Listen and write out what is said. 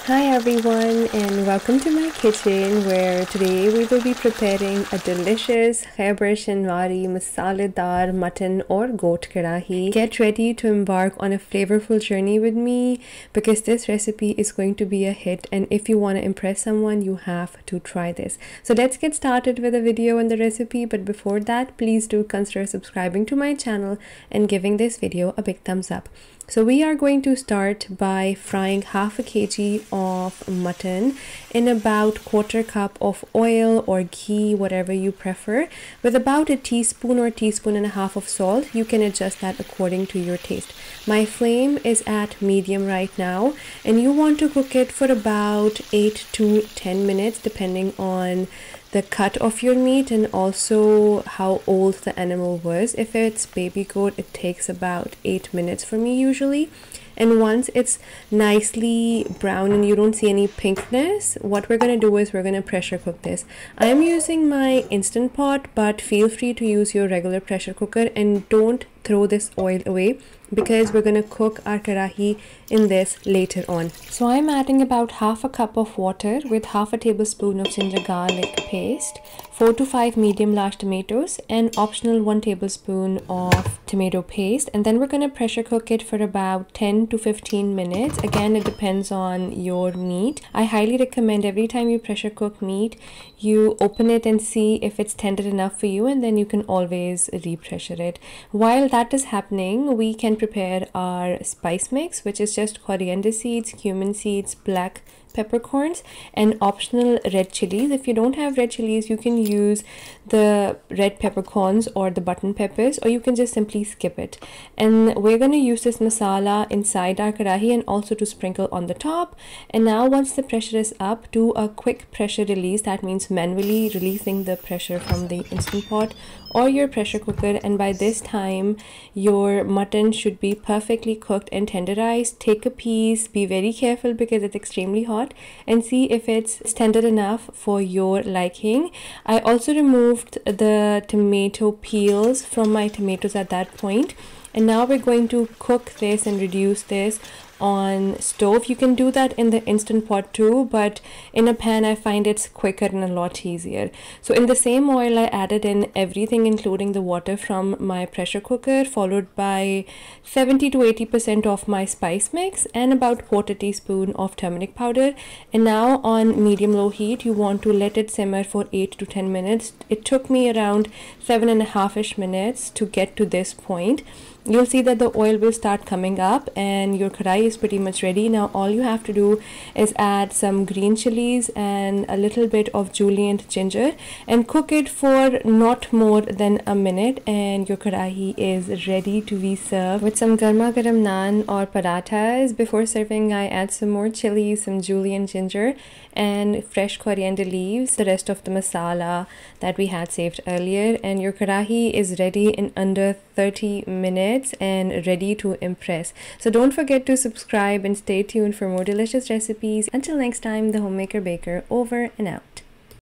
Hi everyone, and welcome to my kitchen, where today we will be preparing a delicious Khyber Shinwari Masalaydar Mutton or Goat Karahi. Get ready to embark on a flavorful journey with me because this recipe is going to be a hit, and if you want to impress someone, you have to try this. So let's get started with the video and the recipe, but before that, please do consider subscribing to my channel and giving this video a big thumbs up. So we are going to start by frying half a kg of mutton in about quarter cup of oil or ghee, whatever you prefer, with about a teaspoon or teaspoon and a half of salt. You can adjust that according to your taste. My flame is at medium right now, and you want to cook it for about 8 to 10 minutes depending on the cut of your meat and also how old the animal was. If it's baby goat, it takes about 8 minutes for me usually. And once it's nicely brown and you don't see any pinkness, what we're going to do is we're going to pressure cook this. I am using my Instant Pot, but feel free to use your regular pressure cooker, and don't throw this oil away because we're going to cook our karahi in this later on. So I'm adding about half a cup of water with half a tablespoon of ginger garlic paste, 4 to 5 medium large tomatoes, and optional 1 tablespoon of tomato paste, and then we're going to pressure cook it for about 10 to 15 minutes. Again, it depends on your meat. I highly recommend every time you pressure cook meat, you open it and see if it's tender enough for you, and then you can always re-pressure it. While that is happening, we can prepare our spice mix, which is just coriander seeds, cumin seeds, black peppercorns, and optional red chilies. If you don't have red chilies, you can use the red peppercorns or the button peppers, or you can just simply skip it. And we're going to use this masala inside our karahi and also to sprinkle on the top. And now once the pressure is up, do a quick pressure release. That means manually releasing the pressure from the Instant Pot or your pressure cooker, and by this time your mutton should be perfectly cooked and tenderized. Take a piece, be very careful because it's extremely hot, and see if it's tender enough for your liking. I also removed the tomato peels from my tomatoes at that point, and now we're going to cook this and reduce this on stove. You can do that in the Instant Pot too, but in a pan I find it's quicker and a lot easier. So in the same oil, I added in everything including the water from my pressure cooker, followed by 70 to 80% of my spice mix and about quarter teaspoon of turmeric powder. And now on medium low heat, you want to let it simmer for 8 to 10 minutes. It took me around 7.5-ish minutes to get to this point. You'll see that the oil will start coming up and your karahi is pretty much ready. Now all you have to do is add some green chilies and a little bit of julienne ginger and cook it for not more than a minute, and your karahi is ready to be served with some garma garam naan or parathas. Before serving, I add some more chilies, some julienne ginger, and fresh coriander leaves, the rest of the masala that we had saved earlier, and your karahi is ready in under 30 minutes and ready to impress. So don't forget to subscribe and stay tuned for more delicious recipes. Until next time, the homemaker baker over and out.